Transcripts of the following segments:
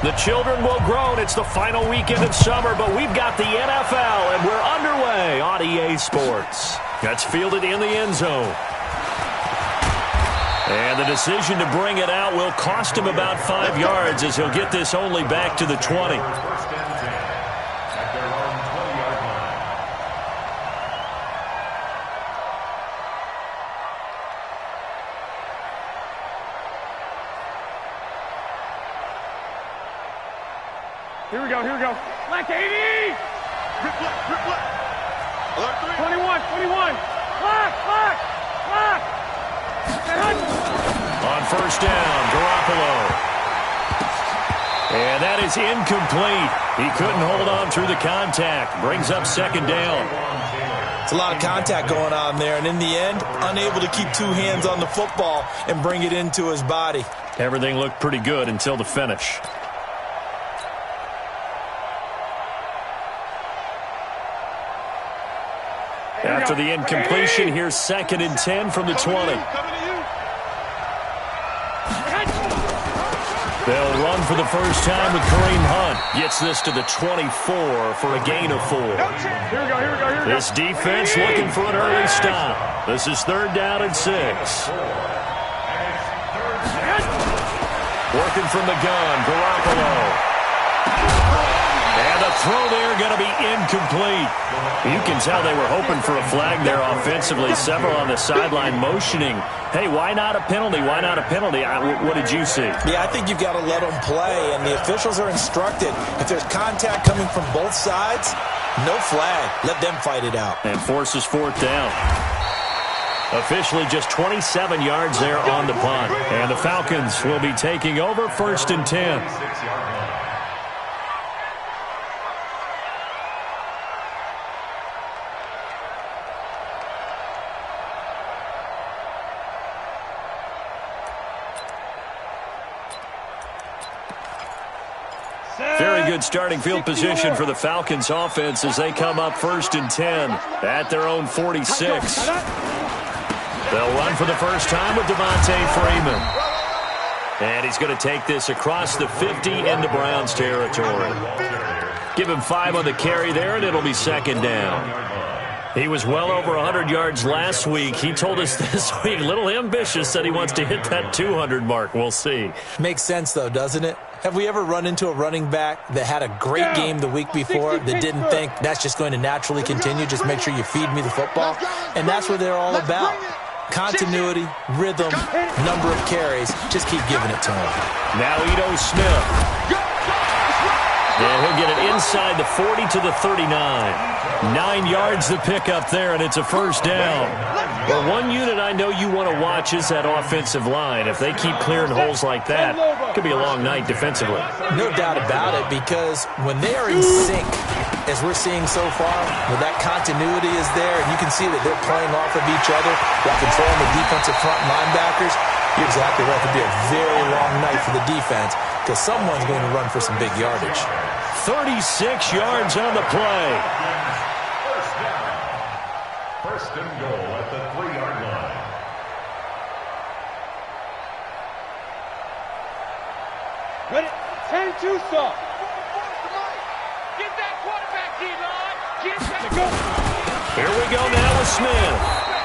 The children will groan. It's the final weekend of summer, but we've got the NFL, and we're underway on EA Sports. That's fielded in the end zone. And the decision to bring it out will cost him about 5 yards as he'll get this only back to the 20. Here we go, here we go. Black 80! 21, 21. Black! On first down, Garoppolo. And that is incomplete. He couldn't hold on through the contact. Brings up second down. It's a lot of contact going on there, and in the end, unable to keep 2 hands on the football and bring it into his body. Everything looked pretty good until the finish. After the incompletion, here's 2nd and 10 from the 20. They'll run for the first time with Kareem Hunt. Gets this to the 24 for a gain of 4. Here we go. This defense looking for an early stop. This is 3rd down and 6. Working from the gun, Garoppolo. And the throw there going to be incomplete. You can tell they were hoping for a flag there offensively. Several on the sideline motioning. Hey, why not a penalty? Why not a penalty? What did you see? Yeah, I think you've got to let them play, and the officials are instructed. If there's contact coming from both sides, no flag. Let them fight it out. And forces 4th down. Officially just 27 yards there on the punt. And the Falcons will be taking over 1st and 10. Very good starting field position for the Falcons offense as they come up 1st and 10 at their own 46. They'll run for the first time with Devontae Freeman. And he's going to take this across the 50 into Browns territory. Give him 5 on the carry there, and it'll be 2nd down. He was well over 100 yards last week. He told us this week, a little ambitious, that he wants to hit that 200 mark. We'll see. Makes sense, though, doesn't it? Have we ever run into a running back that had a great game the week before that didn't think that's just going to naturally continue? Just make sure you feed me the football. And that's what they're all about. Continuity, rhythm, number of carries. Just keep giving it to him. Now Ito Smith. And he'll get it inside the 40 to the 39. 9 yards the pickup there, and it's a first down. Well, one unit I know you want to watch is that offensive line. If they keep clearing holes like that, it could be a long night defensively. No doubt about it, because when they are in sync, as we're seeing so far, where that continuity is there, and you can see that they're playing off of each other while controlling the defensive front linebackers, you're exactly right. It could be a very long night for the defense because someone's going to run for some big yardage. 36 yards on the play. First and goal at the 3-yard line. Ready? 10-2 stop. Get that quarterback, D-line. Get that. Here we go now with Smith.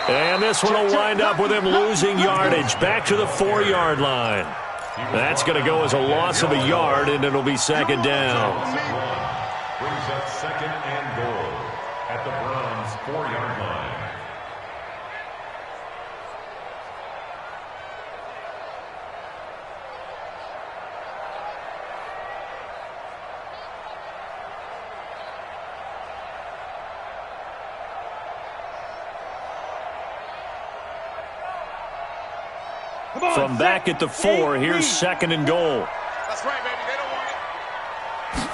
And this one will wind up with him losing yardage back to the 4-yard line. That's going to go as a loss of a yard, and it'll be 2nd down. Brings up 2nd and goal at the Browns' 4-yard line. From back at the 4, here's 2nd and goal. That's right, baby. They don't want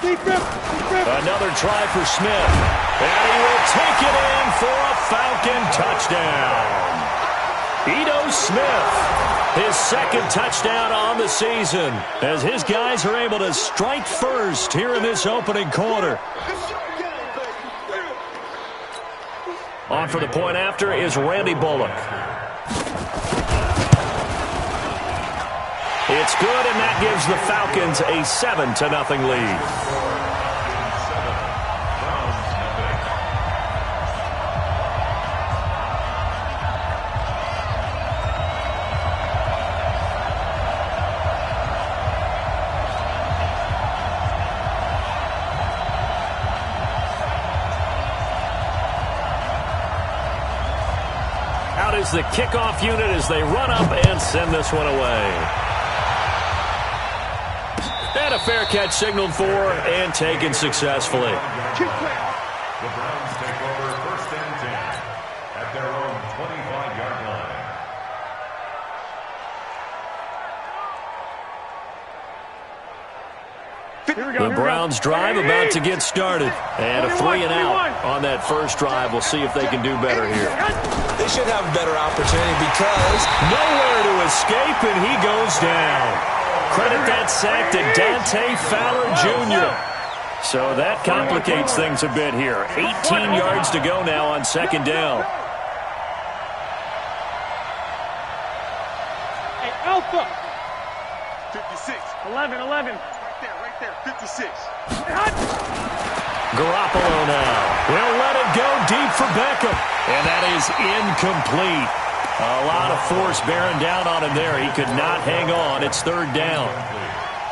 it. Another try for Smith. And he will take it in for a Falcon touchdown. Ito Smith, his 2nd touchdown on the season, as his guys are able to strike first here in this opening quarter. On for the point after is Randy Bullock. It's good, and that gives the Falcons a 7-0 lead. Out is the kickoff unit as they run up and send this one away. And a fair catch signaled for and taken successfully. The Browns take over 1st and 10 at their own 25-yard line. The Browns drive about to get started. And a 3-and-out on that first drive. We'll see if they can do better here. They should have a better opportunity because nowhere to escape, and he goes down. Credit that sack to Dante Fowler Jr. So that complicates things a bit here. 18 yards to go now on 2nd down. Hey, Alpha. 56. 11. Right there, 56. Garoppolo now. Will let it go deep for Beckham. And that is incomplete. A lot of force bearing down on him there. He could not hang on. It's 3rd down.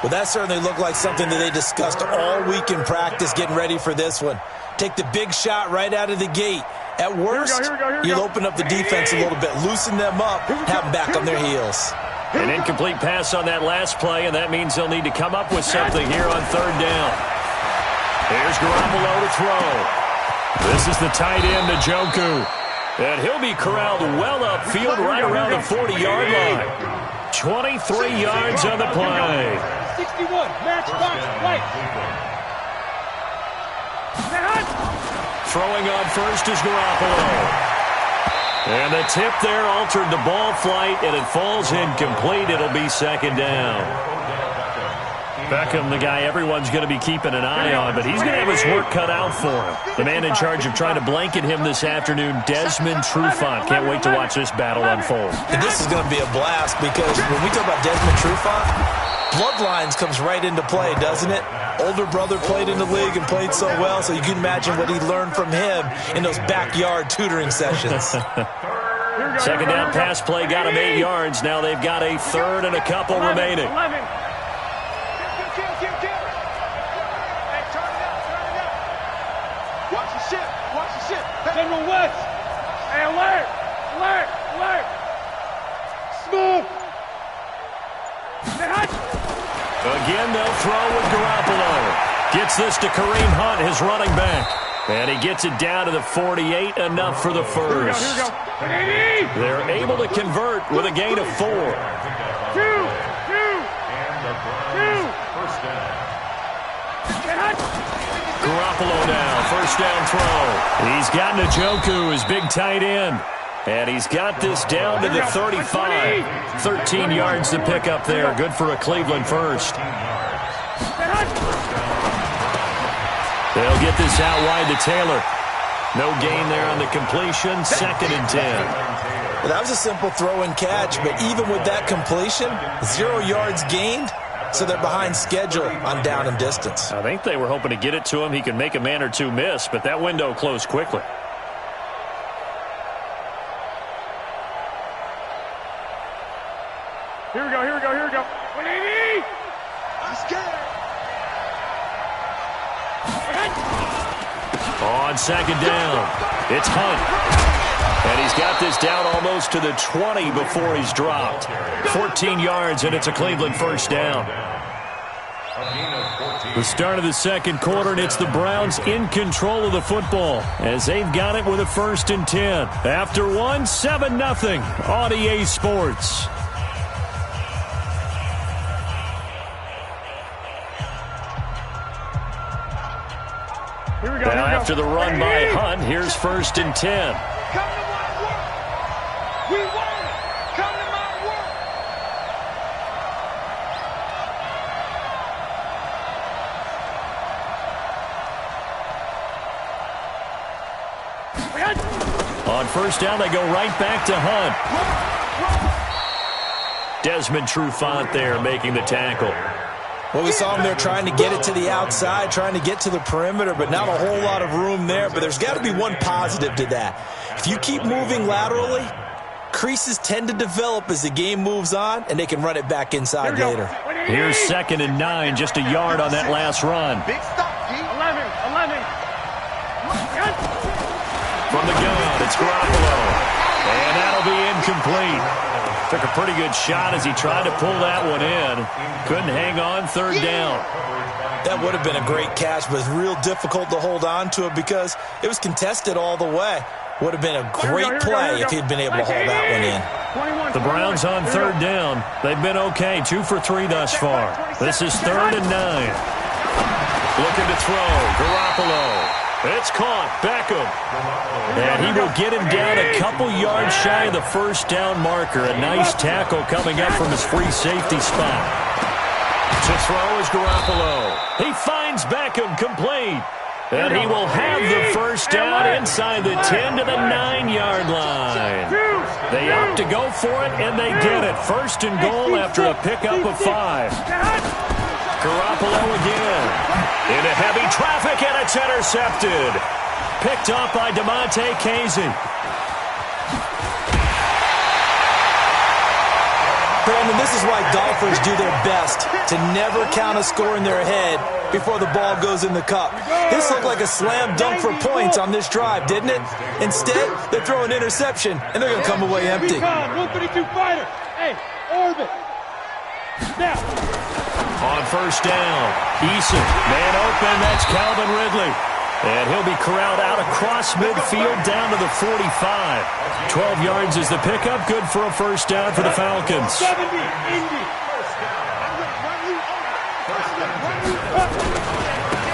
Well, that certainly looked like something that they discussed all week in practice getting ready for this one. Take the big shot right out of the gate. At worst, you'll open up the defense a little bit, loosen them up, have them back on their heels. An incomplete pass on that last play, and that means they'll need to come up with something here on 3rd down. Here's Garoppolo to throw. This is the tight end, Njoku. And he'll be corralled well upfield right around the 40-yard line. 23 yards on the play. 61, matchbox, right. Throwing on first is Garoppolo. And the tip there altered the ball flight, and it falls incomplete. It'll be 2nd down. Beckham, the guy everyone's going to be keeping an eye on, but he's going to have his work cut out for him. The man in charge of trying to blanket him this afternoon, Desmond Trufant. Can't wait to watch this battle unfold. And this is going to be a blast because when we talk about Desmond Trufant, bloodlines comes right into play, doesn't it? Older brother played in the league and played so well, so you can imagine what he learned from him in those backyard tutoring sessions. 2nd down pass play got him 8 yards. Now they've got a 3rd and a couple remaining. 11. Hey, turn it up. Watch the ship. General West. Hey, alert. Smooth. Again, they'll throw with Garoppolo. Gets this to Kareem Hunt, his running back. And he gets it down to the 48, enough for the first. Here we go. They're able to convert with a gain of 4. Two. Garoppolo now, 1st down throw. He's got Njoku, his big tight end. And he's got this down to the 35. 13 yards to pick up there. Good for a Cleveland first. They'll get this out wide to Taylor. No gain there on the completion. 2nd and 10. Well, that was a simple throw and catch, but even with that completion, 0 yards gained, so they're behind schedule on down and distance. I think they were hoping to get it to him. He could make a man or two miss, but that window closed quickly. Here we go. 180. I'm scared. On 2nd down, it's Hunt. And he's got this down almost to the 20 before he's dropped. 14 yards, and it's a Cleveland 1st down. The start of the 2nd quarter, and it's the Browns in control of the football as they've got it with a 1st and 10. After 7-0 on EA Sports. Now after the run by Hunt, here's 1st and 10. Come to my work. We want it. Come to my work. On 1st down, they go right back to Hunt. Desmond Trufant there making the tackle. Well, we saw him there trying to get it to the outside, trying to get to the perimeter, but not a whole lot of room there. But there's got to be one positive to that. If you keep moving laterally, creases tend to develop as the game moves on, and they can run it back inside later. Here's 2nd and 9, just a yard on that last run. Big stop, G. 11. From the gun, it's Garoppolo. And that'll be incomplete. Took a pretty good shot as he tried to pull that one in. Couldn't hang on, 3rd down. That would have been a great catch, but it's real difficult to hold on to it because it was contested all the way. Would have been a great play if he'd been able to hold that one in. The Browns on 3rd down. They've been okay, 2 for 3 thus far. This is 3rd and 9. Looking to throw, Garoppolo. It's caught, Beckham. And he will get him down a couple yards shy of the 1st down marker. A nice tackle coming up from his free safety spot. To throw is Garoppolo. He finds Beckham complete. And he will have the 1st down inside the 10 to the 9-yard line. They opt to go for it, and they get it. 1st and goal after a pickup of 5. Garoppolo again. Into heavy traffic, and it's intercepted. Picked up by DeMonte Casey. Brandon, this is why golfers do their best to never count a score in their head before the ball goes in the cup. This looked like a slam dunk for points on this drive, didn't it? Instead, they throw an interception, and they're going to come away empty. 132 fighter. Hey, orbit. Now. On 1st down, Eason, man open, that's Calvin Ridley. And he'll be corralled out across midfield down to the 45. 12 yards is the pickup, good for a 1st down for the Falcons. 70, Indy.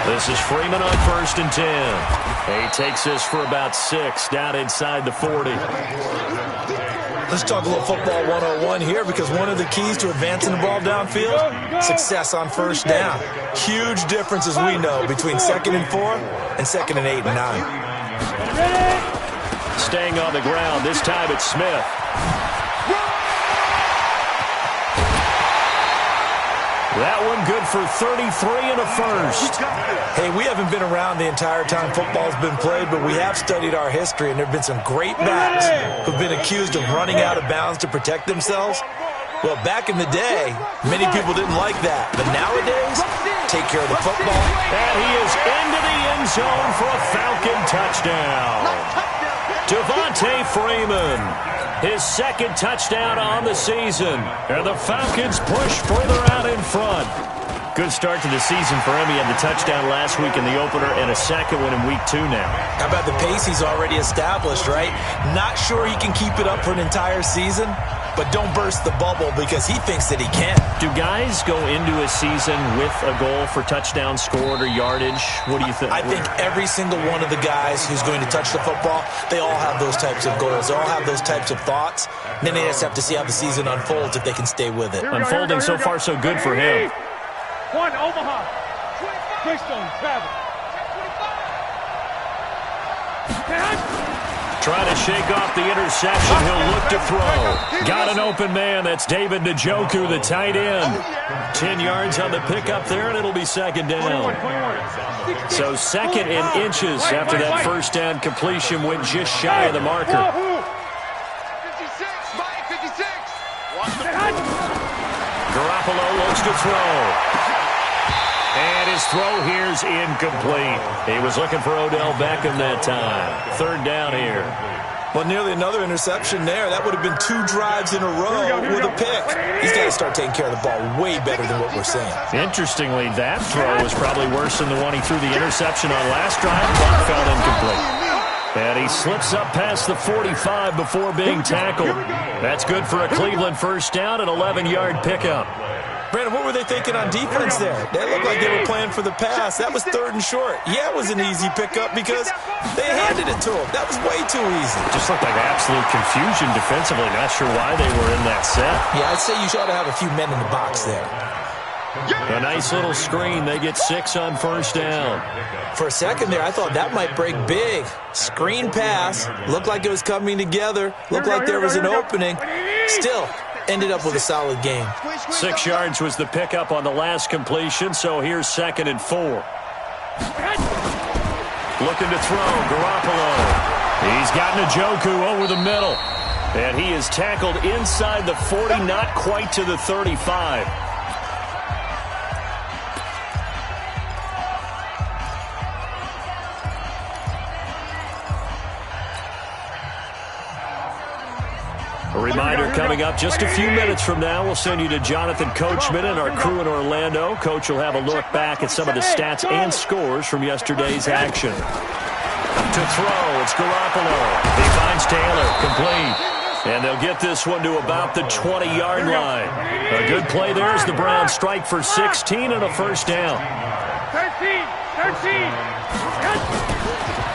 This is Freeman on 1st and 10. He takes this for about 6 down inside the 40. Let's talk a little football 101 here because one of the keys to advancing the ball downfield, success on 1st down. Huge difference, as we know, between 2nd and 4 and 2nd and 8 and 9. Staying on the ground, this time it's Smith. That one good for 33 and a 1st. Hey, we haven't been around the entire time football's been played, but we have studied our history, and there have been some great backs who've been accused of running out of bounds to protect themselves. Well, back in the day, many people didn't like that. But nowadays, take care of the football. And he is into the end zone for a Falcon touchdown. Devontae Freeman, his 2nd touchdown on the season. And the Falcons push further out in front. Good start to the season for him. He had the touchdown last week in the opener and a 2nd one in week 2 now. How about the pace he's already established, right? Not sure he can keep it up for an entire season, but don't burst the bubble because he thinks that he can. Do guys go into a season with a goal for touchdown scored or yardage? What do you think? I think every single one of the guys who's going to touch the football, they all have those types of goals. They all have those types of thoughts. And then they just have to see how the season unfolds if they can stay with it. Unfolding so far so good for him. 1, Omaha. Keystone, Travis. Trying to shake off the interception. He'll look to throw. Got an open man. That's David Njoku, the tight end. 10 yards on the pickup there, and it'll be 2nd down. So 2nd and inches after that 1st down completion went just shy of the marker. 56, Mike, 56. Garoppolo looks to throw. And his throw here's incomplete. He was looking for Odell Beckham that time. 3rd down here. Well, nearly another interception there. That would have been 2 drives in a row with a pick. He's got to start taking care of the ball way better than what we're seeing. Interestingly, that throw was probably worse than the one he threw the interception on last drive. Ball fell incomplete. And he slips up past the 45 before being tackled. That's good for a Cleveland 1st down and 11-yard pickup. Brandon, what were they thinking on defense there? They looked like they were playing for the pass. That was 3rd and short. Yeah, it was an easy pickup because they handed it to him. That was way too easy. Just looked like absolute confusion defensively. Not sure why they were in that set. Yeah, I'd say you ought to have a few men in the box there. A nice little screen. They get 6 on 1st down. For a second there, I thought that might break big. Screen pass. Looked like it was coming together. Looked like there was an opening. Still, ended up with a solid game. 6 yards was the pickup on the last completion, so here's 2nd and 4. Looking to throw, Garoppolo. He's got Njoku over the middle. And he is tackled inside the 40, not quite to the 35. A reminder coming up just a few minutes from now, we'll send you to Jonathan Coachman and our crew in Orlando. Coach will have a look back at some of the stats and scores from yesterday's action. To throw, it's Garoppolo. He finds Taylor, complete. And they'll get this one to about the 20-yard line. A good play there as the Browns strike for 16 and a first down. 13.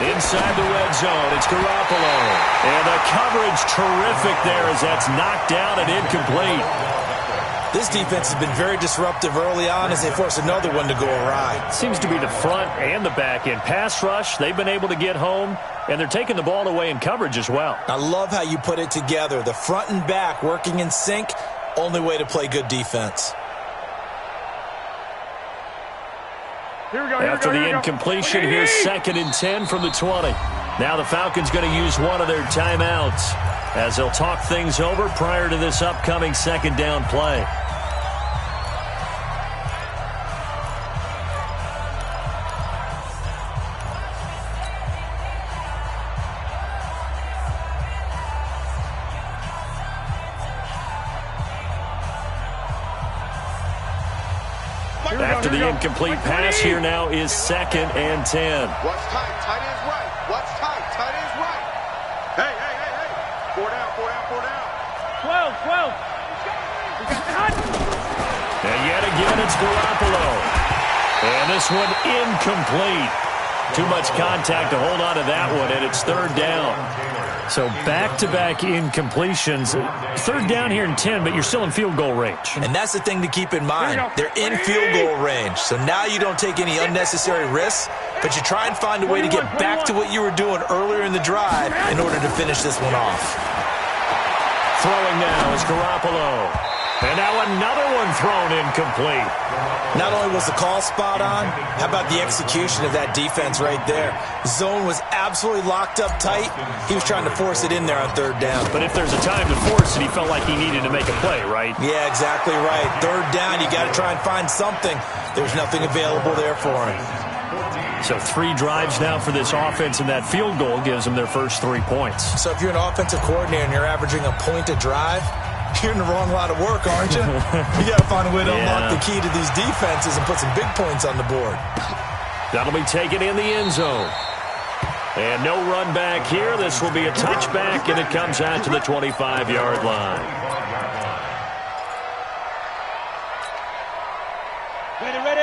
Inside the red zone, it's Garoppolo. And the coverage terrific there as that's knocked down and incomplete. This defense has been very disruptive early on as they force another one to go awry. Seems to be the front and the back end. Pass rush, they've been able to get home, and they're taking the ball away in coverage as well. I love how you put it together. The front and back working in sync, only way to play good defense. After the incompletion, here's 2nd and 10 from the 20. Now the Falcons going to use one of their timeouts as they'll talk things over prior to this upcoming 2nd down play. After the incomplete pass, here now is 2nd and 10. What's tight? Tight end's right. What's tight? Tight end's right. Hey. 4 down. 12. And yet again, it's Garoppolo. And this one incomplete. Too much contact to hold on to that one, and it's 3rd down. So back-to-back incompletions. 3rd down here in 10, but you're still in field goal range. And that's the thing to keep in mind. They're in field goal range. So now you don't take any unnecessary risks, but you try and find a way to get back to what you were doing earlier in the drive in order to finish this one off. Throwing now is Garoppolo. And now another one thrown incomplete. Not only was the call spot on, how about the execution of that defense right there? Zone was absolutely locked up tight. He was trying to force it in there on 3rd down. But if there's a time to force it, he felt like he needed to make a play, right? Yeah, exactly right. 3rd down, you got to try and find something. There's nothing available there for him. So 3 drives now for this offense, and that field goal gives them their first 3 points. So if you're an offensive coordinator and you're averaging a point a drive, you're in the wrong line of work, aren't you? You got to find a way to unlock the key to these defenses and put some big points on the board. That'll be taken in the end zone. And no run back here. This will be a touchback, and it comes out to the 25-yard line.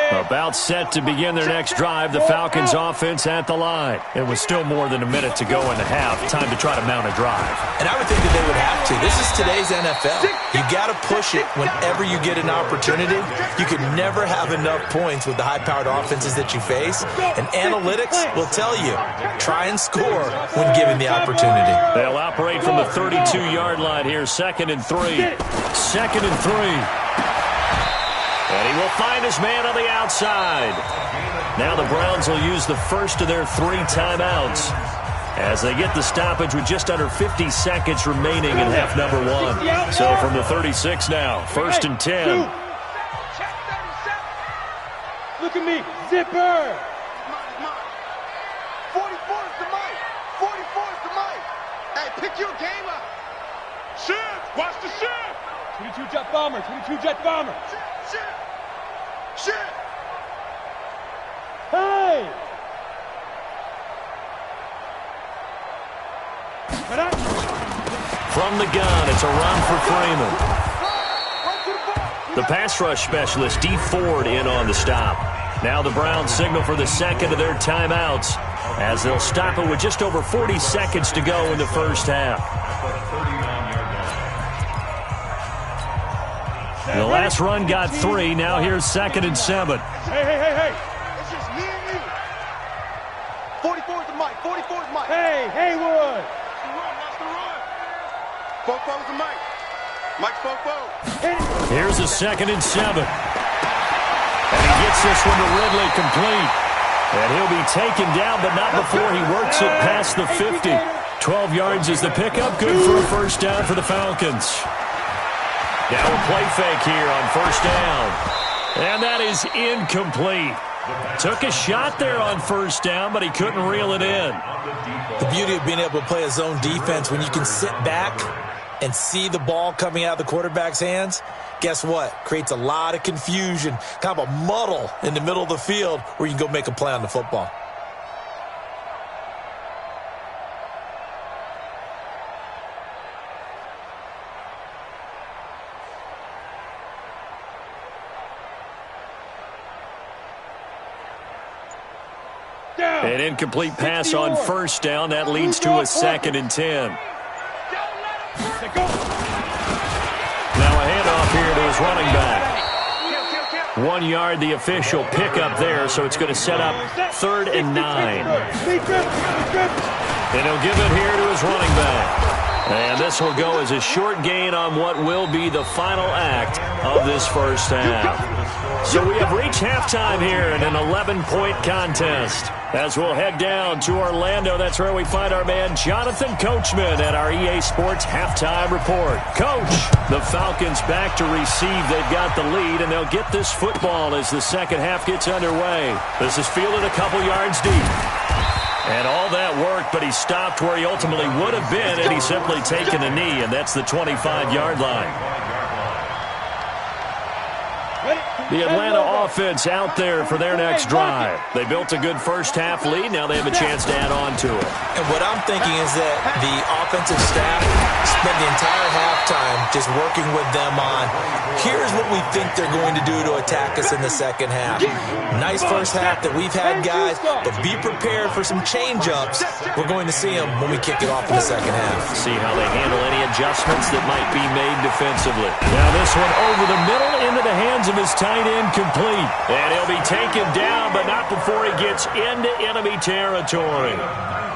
About set to begin their next drive, the Falcons offense at the line. It was still more than a minute to go in the half. Time to try to mount a drive. And I would think that they would have to. This is today's NFL. You got to push it whenever you get an opportunity. You could never have enough points with the high-powered offenses that you face. And analytics will tell you, try and score when given the opportunity. They'll operate from the 32-yard line here. 2nd and 3. 2nd and 3. And he will find his man on the outside. Now the Browns will use the first of their 3 timeouts as they get the stoppage with just under 50 seconds remaining in half number 1. So from the 36 now, 1st and 10. Look at me, zipper. 44 is the mic. 44 is the mic. Hey, pick your game up. Shift. Watch the shift. 22 jet bomber. 22 jet bomber. Shit! Hey! From the gun, it's a run for Freeman. The pass rush specialist, D. Ford, in on the stop. Now the Browns signal for the 2nd of their timeouts as they'll stop it with just over 40 seconds to go in the first half. The last run got 3. Now here's 2nd and 7. Hey. It's just me and you. 44 is the mic. 44 is the mic. Hey, Haywood. That's the run. 44 is the mic. Mike Fofo. Here's a 2nd and 7. And he gets this one to Ridley complete. And he'll be taken down, but not before he works it past the 50. 12 yards is the pickup. Good for a first down for the Falcons. Now a play fake here on first down. And that is incomplete. Took a shot there on first down, but he couldn't reel it in. The beauty of being able to play a zone defense when you can sit back and see the ball coming out of the quarterback's hands, guess what? Creates a lot of confusion, kind of a muddle in the middle of the field where you can go make a play on the football. An incomplete pass on first down. That leads to a 2nd and 10. Now a handoff here to his running back. 1 yard, the official pickup there, so it's going to set up 3rd and 9. And he'll give it here to his running back. And this will go as a short gain on what will be the final act of this first half. So we have reached halftime here in an 11-point contest. As we'll head down to Orlando, that's where we find our man Jonathan Coachman at our EA Sports Halftime Report. Coach, the Falcons back to receive. They've got the lead, and they'll get this football as the second half gets underway. This is fielded a couple yards deep. And all that worked, but he stopped where he ultimately would have been, and he's simply taken a knee, and that's the 25-yard line. The Atlanta offense out there for their next drive. They built a good first-half lead. Now they have a chance to add on to it. And what I'm thinking is that the offensive staff spent the entire halftime just working with them on, here's what we think they're going to do to attack us in the second half. Nice first half that we've had, guys, but be prepared for some change-ups. We're going to see them when we kick it off in the second half. See how they handle any adjustments that might be made defensively. Now this one over the middle into the hands of his tight end complete. And he'll be taken down, but not before he gets into enemy territory.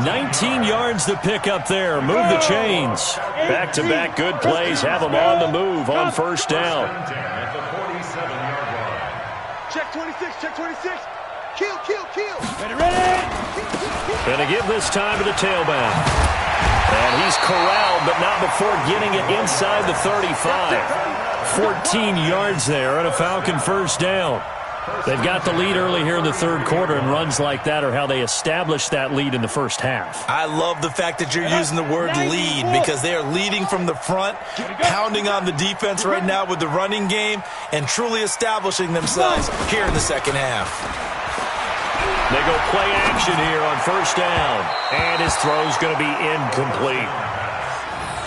19 yards to pick up there. Move the chains. Back-to-back good plays. Have them on the move on first down. Check 26, check 26. Kill. Ready? Gonna give this time to the tailback. And he's corralled, but not before getting it inside the 35. 14 yards there and a Falcon first down. They've got the lead early here in the third quarter, and runs like that are how they establish that lead in the first half. I love the fact that you're using the word lead, because they are leading from the front, pounding on the defense right now with the running game, and truly establishing themselves here in the second half. They go play action here on first down, and his throw's going to be incomplete.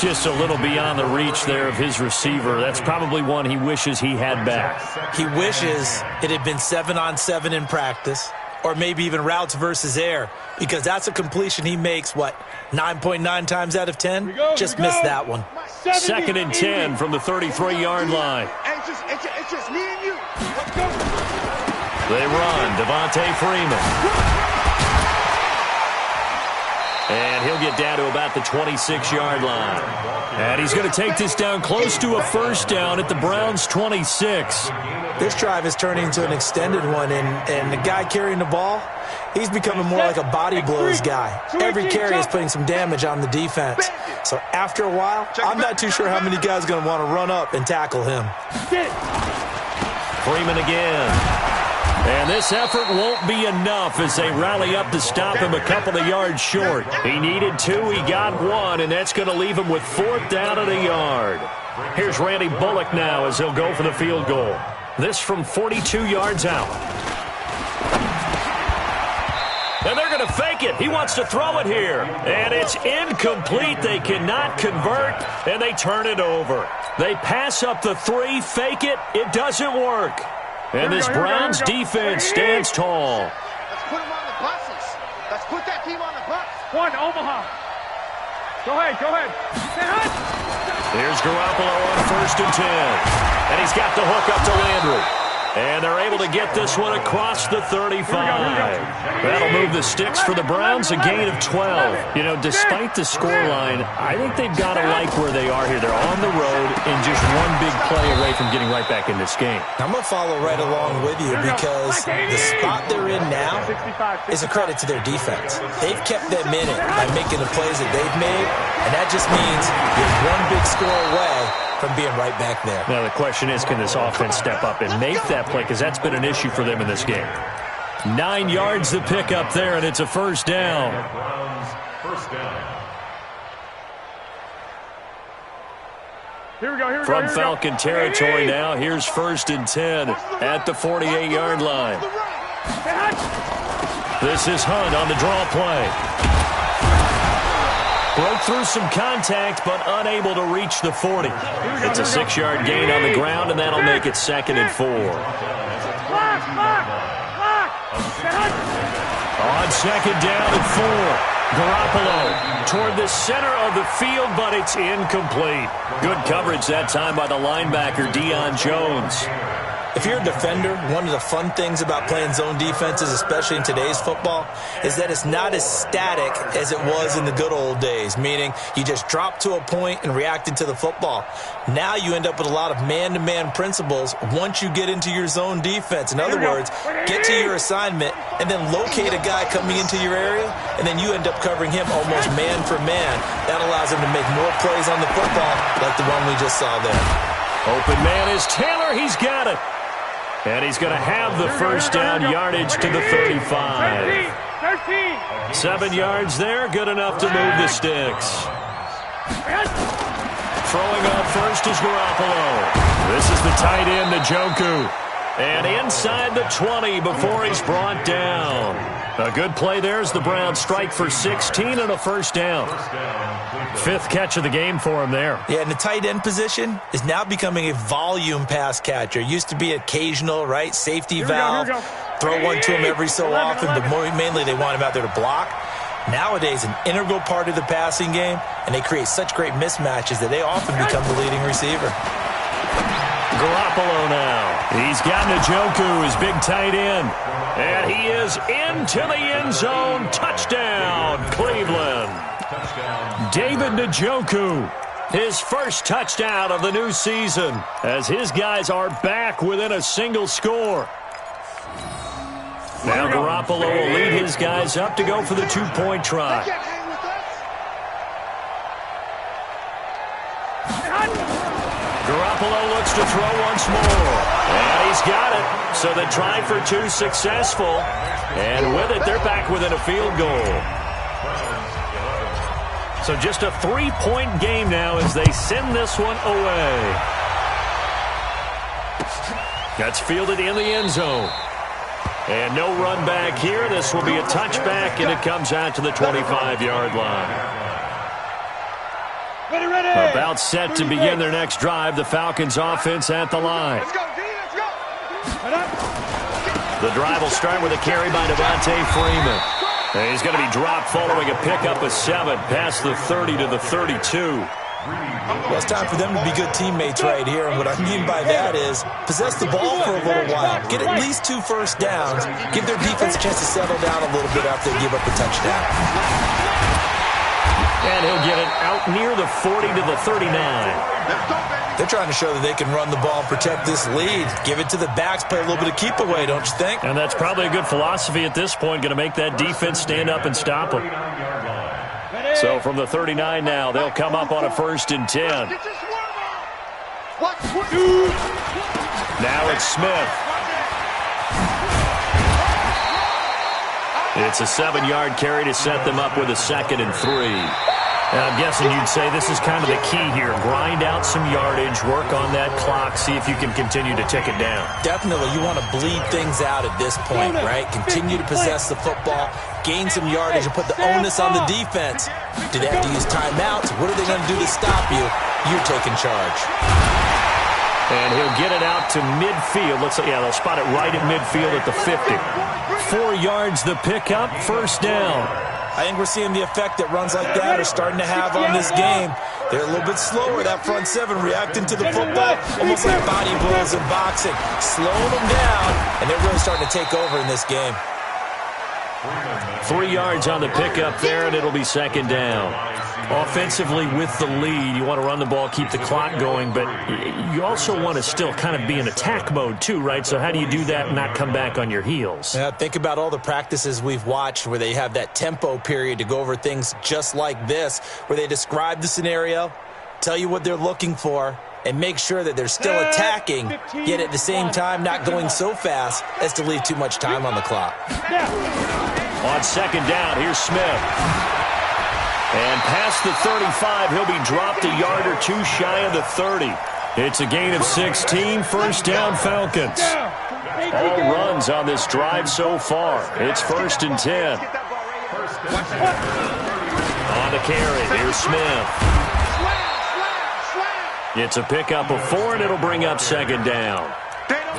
Just a little beyond the reach there of his receiver. That's probably one he wishes he had back. He wishes it had been 7-on-7 in practice, or maybe even routes versus air, because that's a completion he makes, 9.9 times out of 10? Just missed that one. 2nd and 10 from the 33-yard line. It's just me and you. Let's go. They run. Devontae Freeman. And he'll get down to about the 26-yard line. And he's going to take this down close to a first down at the Browns' 26. This drive is turning into an extended one, and the guy carrying the ball, he's becoming more like a body blows guy. Every carry is putting some damage on the defense. So after a while, I'm not too sure how many guys are going to want to run up and tackle him. Freeman again. And this effort won't be enough as they rally up to stop him a couple of yards short. He needed 2, he got 1, and that's going to leave him with 4th down at a yard. Here's Randy Bullock now as he'll go for the field goal. This from 42 yards out. And they're going to fake it. He wants to throw it here. And it's incomplete. They cannot convert, and they turn it over. They pass up the 3, fake it. It doesn't work. And this Browns defense stands tall. Let's put them on the buses. Let's put that team on the bus. One, Omaha. Go ahead. Here's Garoppolo on 1st and 10. And he's got the hook up to Landry. And they're able to get this one across the 35. That'll move the sticks for the Browns, a gain of 12. You know, despite the scoreline, I think they've got to like where they are here. They're on the road and just one big play away from getting right back in this game. I'm going to follow right along with you because the spot they're in now is a credit to their defense. They've kept them in it by making the plays that they've made, and that just means you're one big score away from being right back there. Now, the question is, can this offense step up and make that play? Because that's been an issue for them in this game. 9 yards the pick up there, and it's a first down. First down. From Falcon territory now, here's 1st and 10 at the 48-yard line. This is Hunt on the draw play. Broke through some contact, but unable to reach the 40. It's a 6-yard gain on the ground, and that'll make it 2nd and 4. On 2nd down and 4. Garoppolo toward the center of the field, but it's incomplete. Good coverage that time by the linebacker, Deion Jones. If you're a defender, one of the fun things about playing zone defenses, especially in today's football, is that it's not as static as it was in the good old days, meaning you just drop to a point and reacted to the football. Now you end up with a lot of man-to-man principles once you get into your zone defense. In other words, get to your assignment and then locate a guy coming into your area, and then you end up covering him almost man for man. That allows him to make more plays on the football like the one we just saw there. Open man is Taylor. He's got it. And he's going to have the first down yardage to the 35. 7 yards there, good enough to move the sticks. Throwing up first is Garoppolo. This is the tight end, Njoku. And inside the 20 before he's brought down. A good play there as the Browns strike for 16 and a first down. 5th catch of the game for him there. Yeah, and the tight end position is now becoming a volume pass catcher. Used to be occasional, right? Safety valve. Throw one to him every so often, but mainly they want him out there to block. Nowadays, an integral part of the passing game, and they create such great mismatches that they often become the leading receiver. Garoppolo now. He's got Njoku, his big tight end. And he is into the end zone. Touchdown, Cleveland. David Njoku, his first touchdown of the new season, as his guys are back within a single score. Now Garoppolo will lead his guys up to go for the 2-point try. Garoppolo looks to throw once more. And he's got it. So the try for 2 successful. And with it, they're back within a field goal. So just a 3-point game now as they send this one away. That's fielded in the end zone. And no run back here. This will be a touchback, and it comes out to the 25-yard line. About set to begin their next drive. The Falcons offense at the line. Let's go, D, let's go. The drive will start with a carry by Devontae Freeman. And he's going to be dropped following a pickup of 7 past the 30 to the 32. Well, it's time for them to be good teammates right here. And what I mean by that is possess the ball for a little while. Get at least 2 first downs. Give their defense a chance to settle down a little bit after they give up a touchdown. And he'll get it out near the 40 to the 39. They're trying to show that they can run the ball and protect this lead. Give it to the backs, play a little bit of keep away, don't you think? And that's probably a good philosophy at this point, going to make that defense stand up and stop them. So from the 39 now, they'll come up on a 1st and 10. Now it's Smith. It's a 7-yard carry to set them up with a 2nd and 3. I'm guessing you'd say this is kind of the key here. Grind out some yardage, work on that clock, see if you can continue to tick it down. Definitely. You want to bleed things out at this point, right? Continue to possess the football, gain some yardage, and put the onus on the defense. Do they have to use timeouts? What are they going to do to stop you? You're taking charge. And he'll get it out to midfield. Looks like, yeah, they'll spot it right at midfield at the 50. 4 yards the pickup, first down. I think we're seeing the effect that runs like that are starting to have on this game. They're a little bit slower, that front seven, reacting to the football, almost like body blows in boxing. Slowing them down, and they're really starting to take over in this game. 3 yards on the pickup there, and it'll be second down. Offensively with the lead, you want to run the ball, keep the clock going, but you also want to still kind of be in attack mode too, right? So how do you do that and not come back on your heels? Yeah, think about all the practices we've watched where they have that tempo period to go over things just like this, where they describe the scenario, tell you what they're looking for, and make sure that they're still attacking, yet at the same time not going so fast as to leave too much time on the clock. On second down, here's Smith. And past the 35, he'll be dropped a yard or two shy of the 30. It's a gain of 16, first down Falcons. All runs on this drive so far. It's 1st and 10. On the carry, here's Smith. It's a pickup of 4, and it'll bring up second down.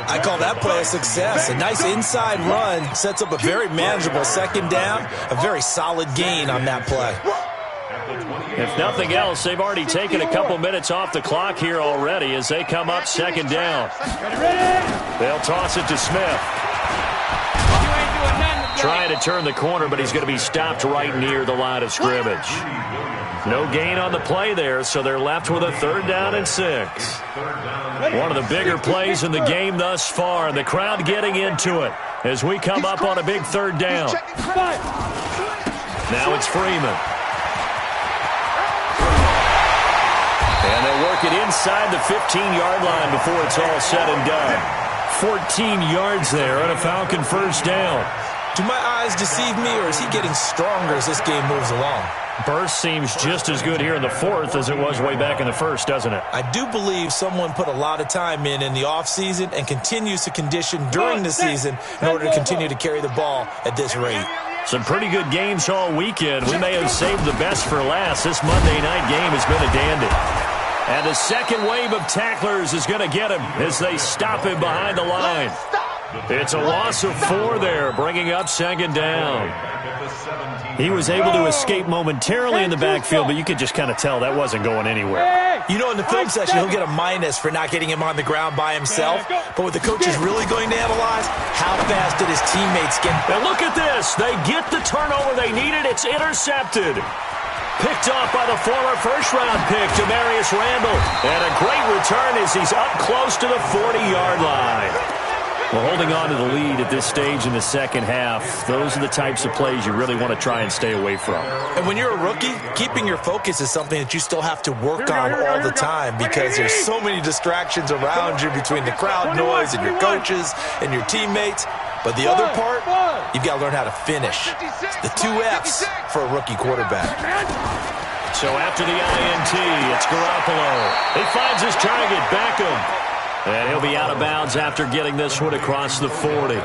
I call that play a success. A nice inside run sets up a very manageable second down, a very solid gain on that play. If nothing else, they've already taken a couple minutes off the clock here already as they come up second down. They'll toss it to Smith. Trying to turn the corner, but he's going to be stopped right near the line of scrimmage. No gain on the play there, so they're left with a 3rd down and 6. One of the bigger plays in the game thus far, and the crowd getting into it as we come up on a big 3rd down. Now it's Freeman. And they'll work it inside the 15-yard line before it's all said and done. 14 yards there on a Falcon first down. Do my eyes deceive me, or is he getting stronger as this game moves along? Burst seems just as good here in the 4th as it was way back in the 1st, doesn't it? I do believe someone put a lot of time in the offseason and continues to condition during the season in order to continue to carry the ball at this rate. Some pretty good games all weekend. We may have saved the best for last. This Monday night game has been a dandy. And the second wave of tacklers is going to get him as they stop him behind the line. It's a loss of 4 there, bringing up second down. He was able to escape momentarily in the backfield, but you could just kind of tell that wasn't going anywhere. You know, in the film session, he'll get a minus for not getting him on the ground by himself. But what the coach is really going to analyze, how fast did his teammates get? Now look at this. They get the turnover they needed. It's intercepted. Picked off by the former first-round pick, Demarius Randall. And a great return as he's up close to the 40-yard line. Well, holding on to the lead at this stage in the second half, those are the types of plays you really want to try and stay away from. And when you're a rookie, keeping your focus is something that you still have to work on all the time because there's so many distractions around you between the crowd noise and your coaches and your teammates. But the other part, you've got to learn how to finish. The 2 F's for a rookie quarterback. So after the INT, it's Garoppolo. He finds his target, Beckham. And he'll be out of bounds after getting this one across the 40.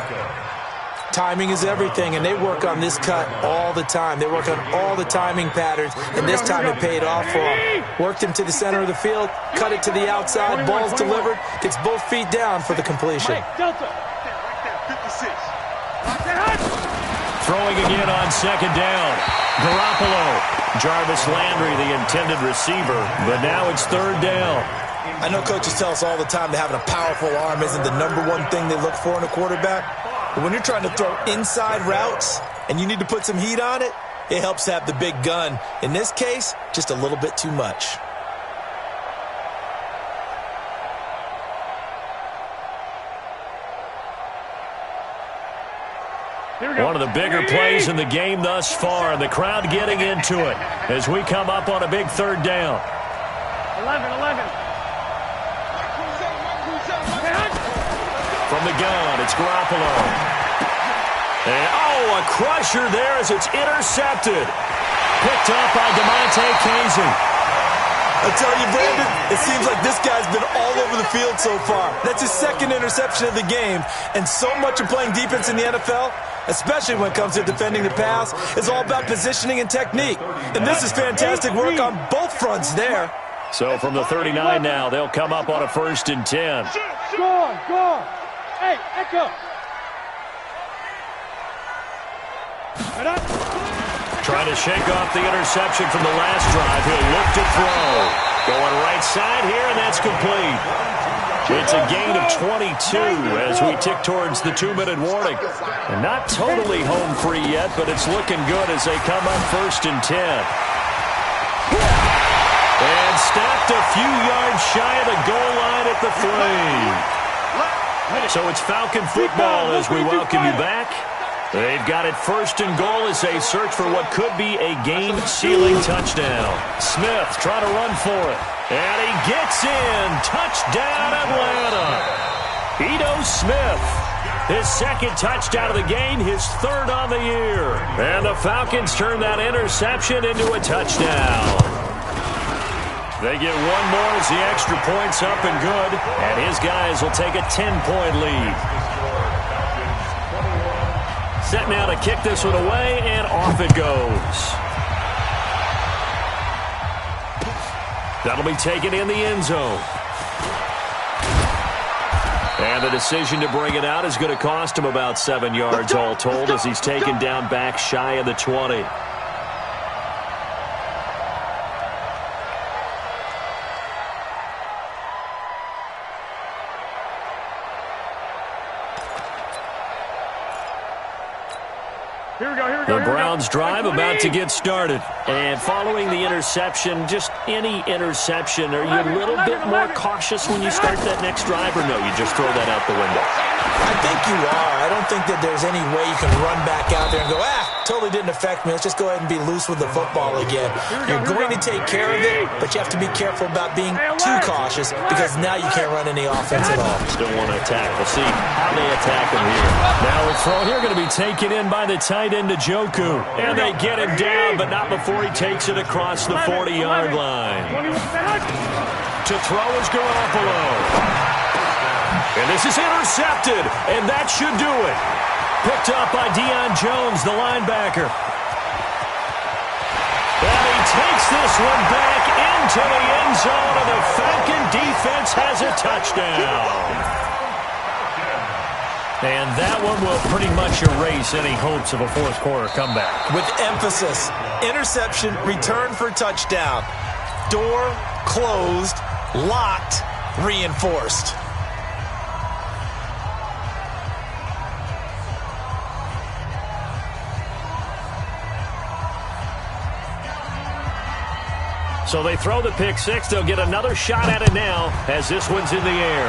Timing is everything, and they work on this cut all the time. They work on all the timing patterns, and this time it paid off for him. Worked him to the center of the field, cut it to the outside, ball's delivered, gets both feet down for the completion. Throwing again on second down. Garoppolo. Jarvis Landry, the intended receiver, but now it's 3rd down. I know coaches tell us all the time that having a powerful arm isn't the #1 thing they look for in a quarterback. But when you're trying to throw inside routes and you need to put some heat on it, it helps to have the big gun. In this case, just a little bit too much. One of the bigger plays in the game thus far, and the crowd getting into it as we come up on a big 3rd down. 11. From the gun, it's Garoppolo. And, a crusher there as it's intercepted. Picked up by DeMonte Casey. I tell you, Brandon, it seems like this guy's been all over the field so far. That's his 2nd interception of the game. And so much of playing defense in the NFL, especially when it comes to defending the pass, is all about positioning and technique. And this is fantastic work on both fronts there. So from the 39 now, they'll come up on a 1st and 10. Go on. Hey, echo. Trying to shake off the interception from the last drive. He'll look to throw. Going right side here, and that's complete. It's a gain of 22 as we tick towards the 2-minute warning. And not totally home free yet, but it's looking good as they come up 1st and 10. And stopped a few yards shy of the goal line at the 3. So it's Falcon football as we welcome you back. They've got it 1st and goal as they search for what could be a game-sealing touchdown. Smith trying to run for it. And he gets in. Touchdown, Atlanta. Ito Smith, his 2nd touchdown of the game, his 3rd on the year. And the Falcons turn that interception into a touchdown. They get one more as the extra point's up and good. And his guys will take a 10-point lead. Set now to kick this one away, and off it goes. That'll be taken in the end zone. And the decision to bring it out is going to cost him about 7 yards all told as he's taken down back shy of the 20. The Browns drive about to get started. And following the interception, just any interception, are you a little bit more cautious when you start that next drive, or no, you just throw that out the window? I think you are. I don't think that there's any way you can run back out there and go, totally didn't affect me. Let's just go ahead and be loose with the football again. You're going to take care of it, but you have to be careful about being too cautious because now you can't run any offense at all. Still want to attack. We'll see how they attack him here. Now the throw here going to be taken in by the tight end, Njoku. And they get him down, but not before he takes it across the 40-yard line. To throw is Garoppolo. And this is intercepted, and that should do it. Picked up by Deion Jones, the linebacker. And he takes this one back into the end zone, and the Falcon defense has a touchdown. And that one will pretty much erase any hopes of a fourth-quarter comeback. With emphasis, interception, return for touchdown. Door closed, locked, reinforced. So they throw the pick six. They'll get another shot at it now as this one's in the air.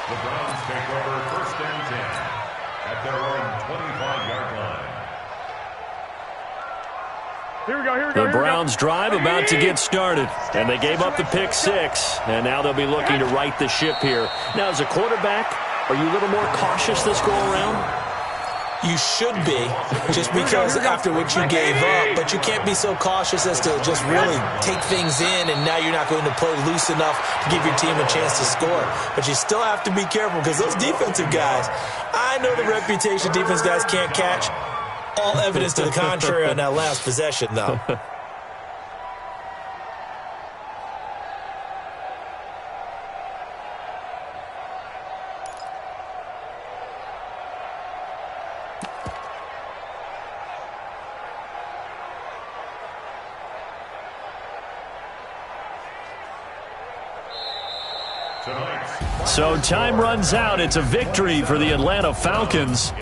The Browns take over 1st and 10 at their own 25-yard line. Here we go. The Browns drive about to get started, and they gave up the pick six, and now they'll be looking to right the ship here. Now, as a quarterback, are you a little more cautious this go-around? You should be, just because after what you gave up, but you can't be so cautious as to just really take things in, and now you're not going to play loose enough to give your team a chance to score. But you still have to be careful because those defensive guys, I know the reputation defense guys can't catch. All evidence to the contrary on that last possession, though. So time runs out. It's a victory for the Atlanta Falcons.